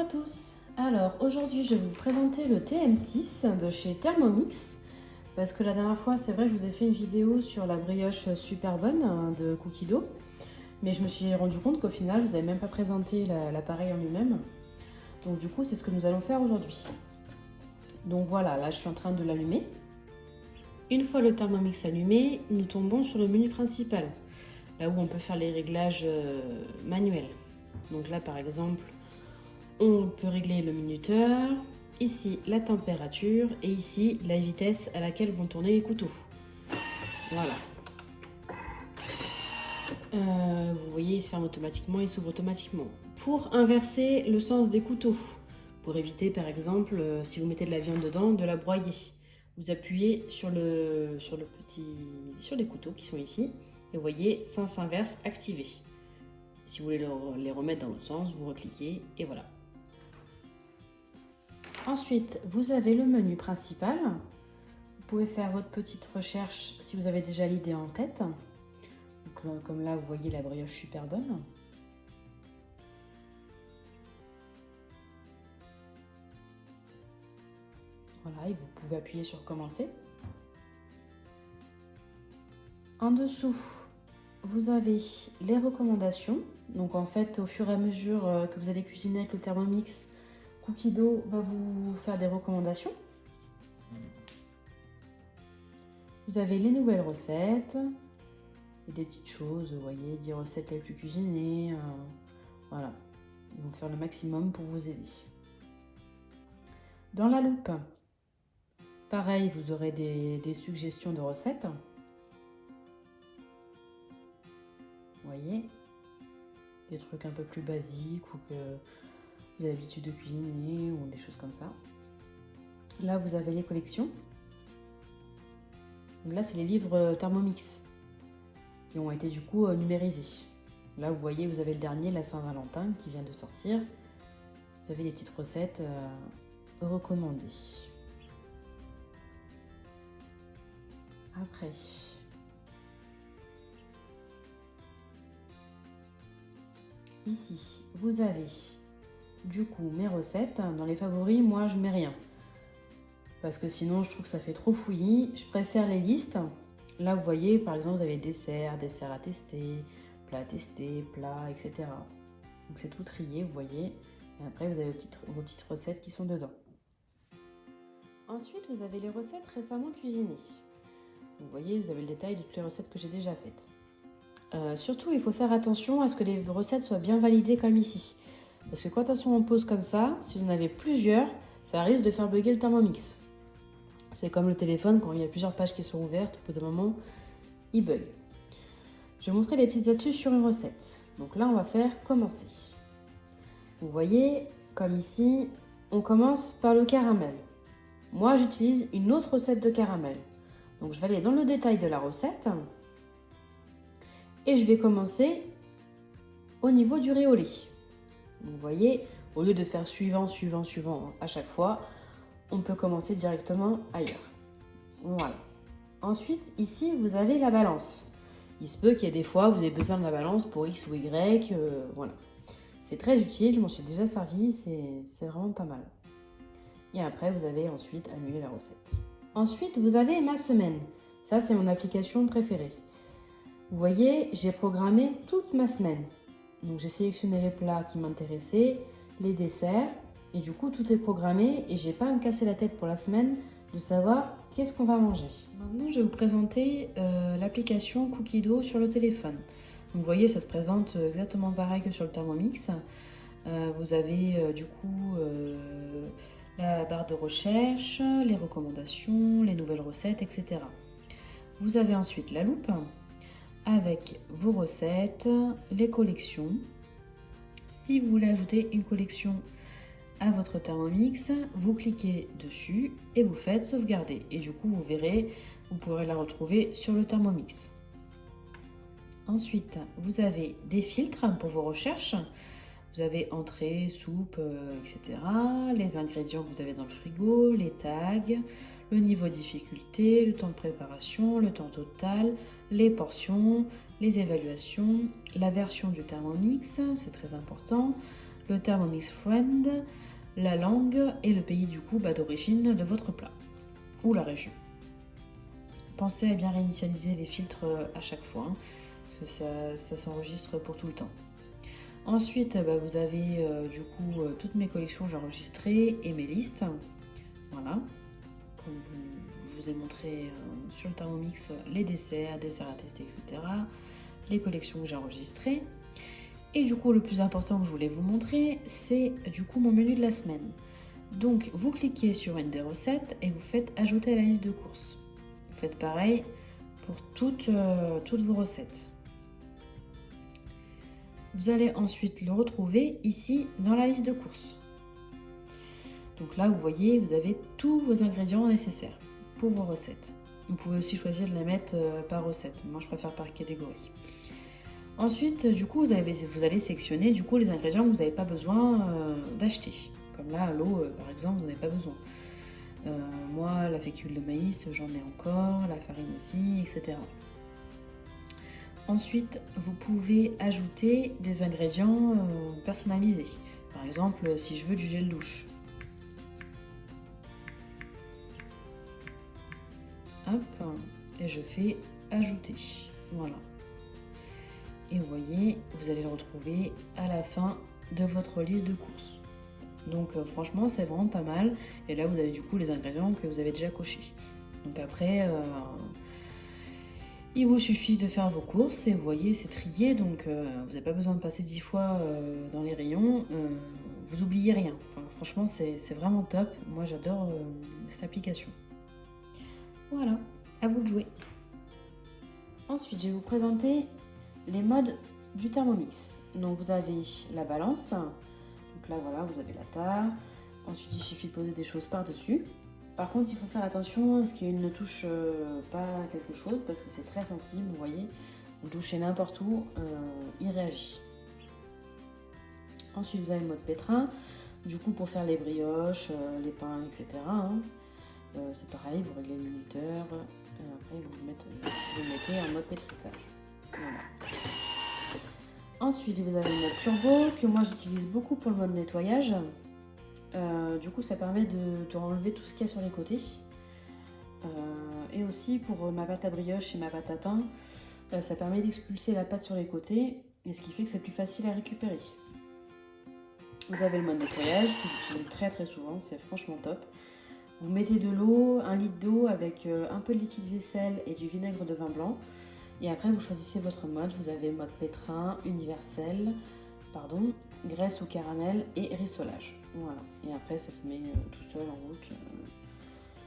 tous. Alors aujourd'hui je vais vous présenter le TM6 de chez Thermomix parce que la dernière fois c'est vrai que je vous ai fait une vidéo sur la brioche super bonne de Cookie Dough, mais je me suis rendu compte qu'au final je vous avais même pas présenté l'appareil en lui-même. Donc du coup c'est ce que nous allons faire aujourd'hui. Donc voilà, là je suis en train de l'allumer. Une fois le Thermomix allumé, nous tombons sur le menu principal, là où on peut faire les réglages manuels. Donc là par exemple, on peut régler le minuteur, ici la température et ici la vitesse à laquelle vont tourner les couteaux. Voilà. Vous voyez, il se ferme automatiquement, il s'ouvre automatiquement. Pour inverser le sens des couteaux, pour éviter par exemple, si vous mettez de la viande dedans, de la broyer, vous appuyez sur les couteaux qui sont ici et vous voyez, sens inverse activé. Si vous voulez les remettre dans l'autre sens, vous recliquez et voilà. Ensuite, vous avez le menu principal. Vous pouvez faire votre petite recherche si vous avez déjà l'idée en tête. Donc, comme là, vous voyez la brioche super bonne. Voilà, et vous pouvez appuyer sur commencer. En dessous, vous avez les recommandations. Donc en fait, au fur et à mesure que vous allez cuisiner avec le Thermomix, Cookie Dough va vous faire des recommandations. Vous avez les nouvelles recettes et des petites choses, vous voyez, 10 recettes les plus cuisinées. Voilà, ils vont faire le maximum pour vous aider. Dans la loupe, pareil, vous aurez des suggestions de recettes. Vous voyez, des trucs un peu plus basiques ou que vous avez l'habitude de cuisiner ou des choses comme ça. Là, vous avez les collections. Donc là, c'est les livres Thermomix qui ont été du coup numérisés. Là, vous voyez, vous avez le dernier, la Saint-Valentin, qui vient de sortir. Vous avez des petites recettes recommandées. Après, ici, vous avez du coup mes recettes. Dans les favoris, moi, je mets rien. Parce que sinon, je trouve que ça fait trop fouillis. Je préfère les listes. Là, vous voyez, par exemple, vous avez dessert à tester, plat à tester, plat, etc. Donc, c'est tout trié, vous voyez. Et après, vous avez vos petites recettes qui sont dedans. Ensuite, vous avez les recettes récemment cuisinées. Vous voyez, vous avez le détail de toutes les recettes que j'ai déjà faites. Surtout, il faut faire attention à ce que les recettes soient bien validées comme ici. Parce que quand elles sont en pause comme ça, si vous en avez plusieurs, ça risque de faire bugger le Thermomix. C'est comme le téléphone, quand il y a plusieurs pages qui sont ouvertes, au bout d'un moment, il bug. Je vais vous montrer les petites astuces sur une recette. Donc là, on va faire commencer. Vous voyez, comme ici, on commence par le caramel. Moi, j'utilise une autre recette de caramel. Donc je vais aller dans le détail de la recette. Et je vais commencer au niveau du ré au lait. Vous voyez, au lieu de faire suivant à chaque fois, on peut commencer directement ailleurs. Voilà. Ensuite, ici, vous avez la balance. Il se peut qu'il y ait des fois, vous avez besoin de la balance pour X ou Y. Voilà. C'est très utile, je m'en suis déjà servi, c'est vraiment pas mal. Et après, vous avez ensuite annulé la recette. Ensuite, vous avez ma semaine. Ça, c'est mon application préférée. Vous voyez, j'ai programmé toute ma semaine. Donc, j'ai sélectionné les plats qui m'intéressaient, les desserts. Et du coup, tout est programmé et j'ai pas à me casser la tête pour la semaine de savoir qu'est-ce qu'on va manger. Maintenant, je vais vous présenter l'application Cookie Dough sur le téléphone. Donc, vous voyez, ça se présente exactement pareil que sur le Thermomix. Vous avez du coup la barre de recherche, les recommandations, les nouvelles recettes, etc. Vous avez ensuite la loupe avec vos recettes, les collections. Si vous voulez ajouter une collection à votre Thermomix, vous cliquez dessus et vous faites sauvegarder. Et du coup, vous verrez, vous pourrez la retrouver sur le Thermomix. Ensuite, vous avez des filtres pour vos recherches. Vous avez entrée, soupe, etc. Les ingrédients que vous avez dans le frigo, les tags, le niveau de difficulté, le temps de préparation, le temps total, les portions, les évaluations, la version du Thermomix, c'est très important, le Thermomix Friend, la langue et le pays du coup d'origine de votre plat ou la région. Pensez à bien réinitialiser les filtres à chaque fois, hein, parce que ça s'enregistre pour tout le temps. Ensuite, vous avez du coup toutes mes collections que j'ai enregistrées et mes listes. Voilà, comme je vous ai montré sur le Thermomix les desserts à tester, etc. Les collections que j'ai enregistrées. Et du coup, le plus important que je voulais vous montrer, c'est du coup mon menu de la semaine. Donc, vous cliquez sur une des recettes et vous faites ajouter à la liste de courses. Vous faites pareil pour toutes vos recettes. Vous allez ensuite le retrouver ici dans la liste de courses. Donc là, vous voyez, vous avez tous vos ingrédients nécessaires pour vos recettes. Vous pouvez aussi choisir de les mettre par recette. Moi, je préfère par catégorie. Ensuite, du coup, vous allez sélectionner du coup les ingrédients que vous n'avez pas besoin d'acheter. Comme là, l'eau, par exemple, vous n'avez pas besoin. Moi, la fécule de maïs, j'en ai encore, la farine aussi, etc. Ensuite, vous pouvez ajouter des ingrédients personnalisés. Par exemple, si je veux du gel douche. Hop, et je fais ajouter. Voilà. Et vous voyez, vous allez le retrouver à la fin de votre liste de courses. Donc franchement, c'est vraiment pas mal. Et là, vous avez du coup les ingrédients que vous avez déjà cochés. Donc après, il vous suffit de faire vos courses et vous voyez, c'est trié. Donc vous n'avez pas besoin de passer 10 fois dans les rayons. Vous oubliez rien. Enfin, franchement, c'est vraiment top. Moi, j'adore cette application. Voilà, à vous de jouer. Ensuite, je vais vous présenter les modes du Thermomix. Donc vous avez la balance. Donc là, voilà, vous avez la tare. Ensuite, il suffit de poser des choses par-dessus. Par contre, il faut faire attention à ce qu'il ne touche pas quelque chose parce que c'est très sensible, vous voyez. Vous touchez n'importe où, il réagit. Ensuite, vous avez le mode pétrin. Du coup, pour faire les brioches, les pains, etc. Hein. C'est pareil, vous réglez le minuteur. Après, vous le mettez en mode pétrissage. Voilà. Ensuite, vous avez le mode turbo que moi j'utilise beaucoup pour le mode nettoyage. Du coup, ça permet de enlever tout ce qu'il y a sur les côtés. Et aussi pour ma pâte à brioche et ma pâte à pain, ça permet d'expulser la pâte sur les côtés, et ce qui fait que c'est plus facile à récupérer. Vous avez le mode nettoyage que j'utilise très très souvent, c'est franchement top. Vous mettez de l'eau, 1 litre d'eau avec un peu de liquide vaisselle et du vinaigre de vin blanc. Et après, vous choisissez votre mode. Vous avez mode pétrin, universel, graisse ou caramel et rissolage. Voilà. Et après, ça se met tout seul en route.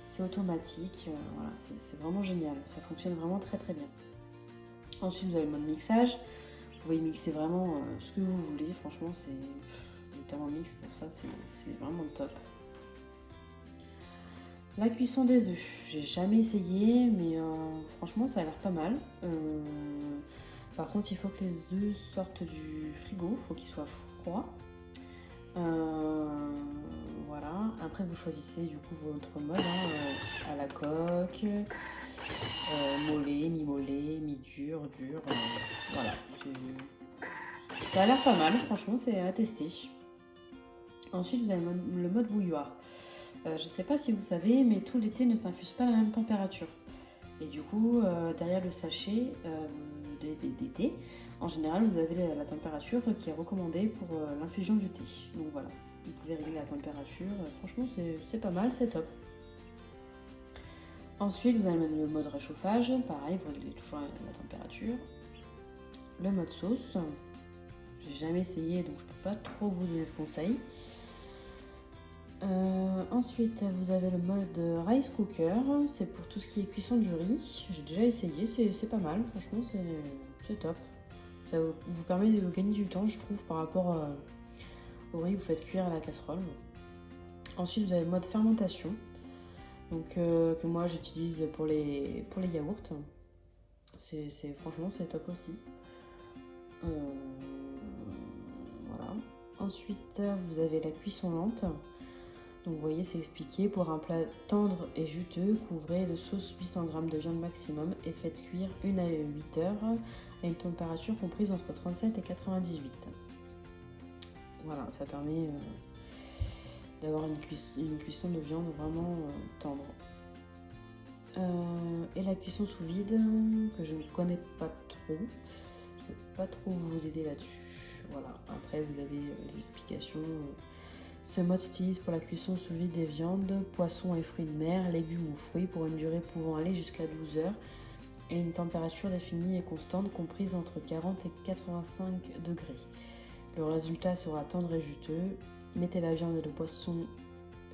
C'est automatique. Voilà, c'est vraiment génial. Ça fonctionne vraiment très très bien. Ensuite, vous avez le mode mixage. Vous pouvez mixer vraiment ce que vous voulez. Franchement, c'est le Thermomix pour ça, c'est vraiment top. La cuisson des œufs, j'ai jamais essayé, mais franchement ça a l'air pas mal. Par contre, il faut que les œufs sortent du frigo, il faut qu'ils soient froids. Voilà, après vous choisissez du coup votre mode, à la coque, mollet, mi-mollet, mi-dur, dur. Voilà, ça a l'air pas mal, franchement c'est à tester. Ensuite, vous avez le mode bouilloire. Je ne sais pas si vous savez, mais tout l'été ne s'infuse pas à la même température. Et du coup, derrière le sachet d'été, en général, vous avez la température qui est recommandée pour l'infusion du thé. Donc voilà, vous pouvez régler la température. Franchement, c'est pas mal, c'est top. Ensuite, vous avez le mode réchauffage. Pareil, vous réglez toujours la température. Le mode sauce. J'ai jamais essayé, donc je peux pas trop vous donner de conseils. Ensuite, vous avez le mode rice cooker, c'est pour tout ce qui est cuisson du riz. J'ai déjà essayé, c'est pas mal, franchement c'est top. Ça vous permet de gagner du temps, je trouve, par rapport au riz que vous faites cuire à la casserole. Ensuite, vous avez le mode fermentation, donc que moi j'utilise pour les yaourts. Franchement c'est top aussi. Voilà. Ensuite, vous avez la cuisson lente. Donc vous voyez, c'est expliqué, pour un plat tendre et juteux, couvrez de sauce 800 g de viande maximum et faites cuire 1 à 8 heures à une température comprise entre 37 et 98. Voilà, ça permet d'avoir une cuisson de viande vraiment tendre. Et la cuisson sous vide, que je ne connais pas trop. Je ne peux pas trop vous aider là-dessus. Voilà, après vous avez les explications. Ce mode s'utilise pour la cuisson sous vide des viandes, poissons et fruits de mer, légumes ou fruits pour une durée pouvant aller jusqu'à 12 heures et une température définie et constante comprise entre 40 et 85 degrés. Le résultat sera tendre et juteux. Mettez la viande et le poisson,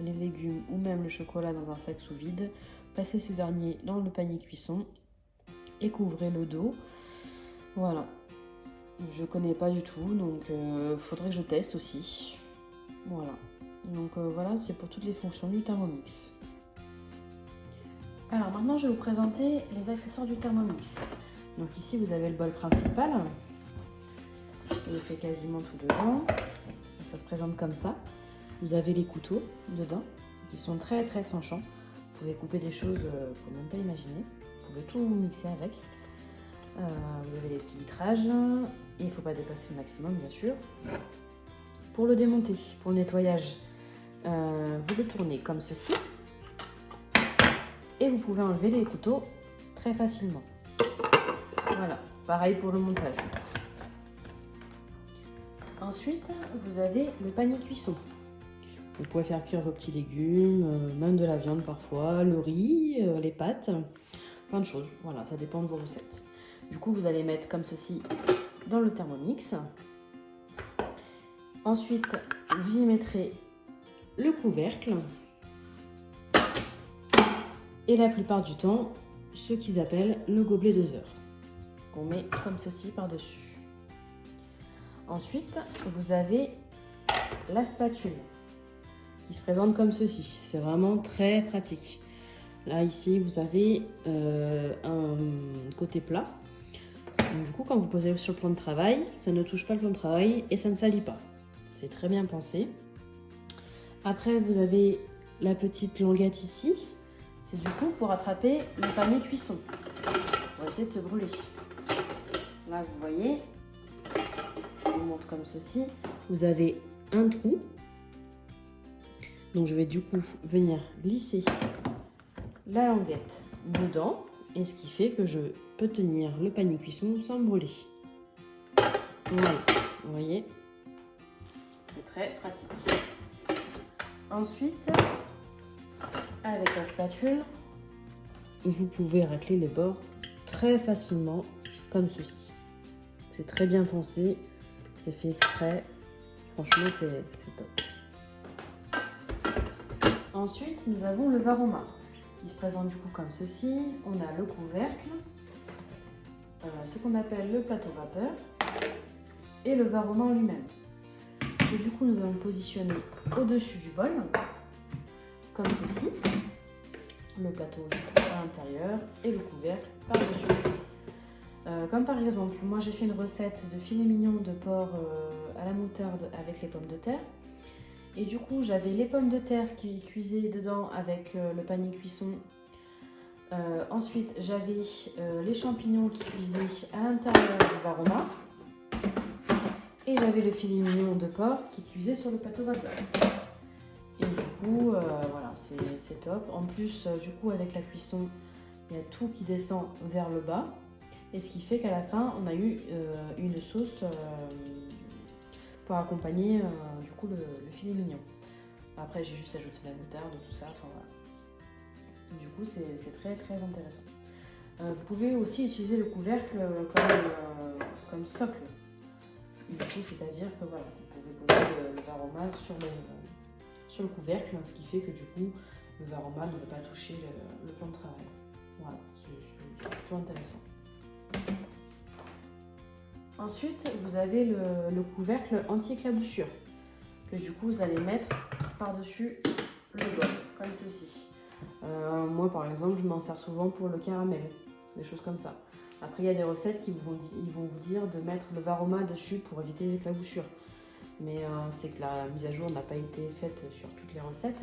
les légumes ou même le chocolat dans un sac sous vide. Passez ce dernier dans le panier cuisson et couvrez le dos. Voilà. Je connais pas du tout, donc faudrait que je teste aussi. Voilà. Donc voilà, c'est pour toutes les fonctions du Thermomix. Alors maintenant, je vais vous présenter les accessoires du Thermomix. Donc ici, vous avez le bol principal. Il fait quasiment tout dedans. Donc ça se présente comme ça. Vous avez les couteaux dedans, qui sont très très tranchants. Vous pouvez couper des choses qu'il ne faut même pas imaginer. Vous pouvez tout mixer avec. Vous avez les petits litrages. Et il ne faut pas dépasser le maximum, bien sûr. Pour le démonter, pour le nettoyage, vous le tournez comme ceci. Et vous pouvez enlever les couteaux très facilement. Voilà, pareil pour le montage. Ensuite, vous avez le panier cuisson. Vous pouvez faire cuire vos petits légumes, même de la viande parfois, le riz, les pâtes, plein de choses. Voilà, ça dépend de vos recettes. Du coup, vous allez mettre comme ceci dans le Thermomix. Ensuite, vous y mettrez le couvercle. Et la plupart du temps, ce qu'ils appellent le gobelet doseur, qu'on met comme ceci par-dessus. Ensuite, vous avez la spatule qui se présente comme ceci. C'est vraiment très pratique. Là, ici, vous avez un côté plat. Donc, du coup, quand vous posez sur le plan de travail, ça ne touche pas le plan de travail et ça ne salit pas. C'est très bien pensé. Après, vous avez la petite languette ici. C'est du coup pour attraper le panier cuisson, pour éviter de se brûler. Là, vous voyez, je vous montre comme ceci. Vous avez un trou. Donc, je vais du coup venir glisser la languette dedans. Et ce qui fait que je peux tenir le panier cuisson sans me brûler. Voilà, vous voyez, c'est très pratique. Ensuite, avec la spatule, vous pouvez racler les bords très facilement, comme ceci. C'est très bien pensé, c'est fait exprès. Franchement, c'est top. Ensuite, nous avons le varoma, qui se présente du coup comme ceci. On a le couvercle, ce qu'on appelle le plateau vapeur, et le varoma en lui-même. Et du coup, nous allons positionner au-dessus du bol, comme ceci, le plateau à l'intérieur et le couvercle par-dessus. Comme par exemple, moi j'ai fait une recette de filet mignon de porc à la moutarde avec les pommes de terre. Et du coup, j'avais les pommes de terre qui cuisaient dedans avec le panier cuisson. Ensuite, j'avais les champignons qui cuisaient à l'intérieur du varoma. Et j'avais le filet mignon de porc qui cuisait sur le plateau vapeur. Et du coup, voilà, c'est top. En plus, du coup, avec la cuisson, il y a tout qui descend vers le bas. Et ce qui fait qu'à la fin, on a eu une sauce pour accompagner du coup le filet mignon. Après, j'ai juste ajouté la moutarde, tout ça. Enfin, voilà. Du coup, c'est très très intéressant. Vous pouvez aussi utiliser le couvercle comme socle. Du coup, c'est-à-dire que voilà, vous pouvez poser le varoma sur le couvercle, ce qui fait que du coup, le varoma ne peut pas toucher le plan de travail. Voilà, c'est plutôt intéressant. Ensuite, vous avez le couvercle anti-éclaboussure, que du coup, vous allez mettre par-dessus le bol, comme ceci. Moi, par exemple, je m'en sers souvent pour le caramel, des choses comme ça. Après, il y a des recettes qui vont vous dire de mettre le varoma dessus pour éviter les éclaboussures. Mais c'est que la mise à jour n'a pas été faite sur toutes les recettes.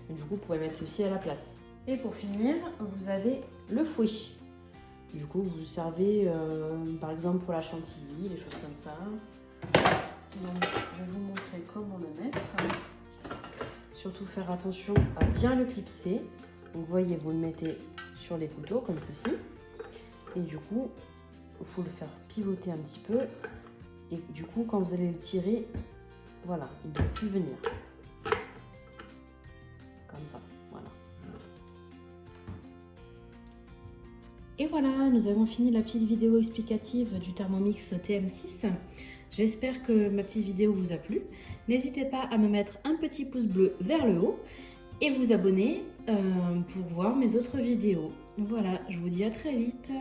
Mais du coup, vous pouvez mettre ceci à la place. Et pour finir, vous avez le fouet. Du coup, vous servez par exemple pour la chantilly, les choses comme ça. Donc, je vais vous montrer comment le mettre. Surtout faire attention à bien le clipser. Donc, vous voyez, vous le mettez sur les couteaux comme ceci. Et du coup, il faut le faire pivoter un petit peu. Et du coup, quand vous allez le tirer, voilà, il ne doit plus venir. Comme ça, voilà. Et voilà, nous avons fini la petite vidéo explicative du Thermomix TM6. J'espère que ma petite vidéo vous a plu. N'hésitez pas à me mettre un petit pouce bleu vers le haut et vous abonner pour voir mes autres vidéos. Voilà, je vous dis à très vite.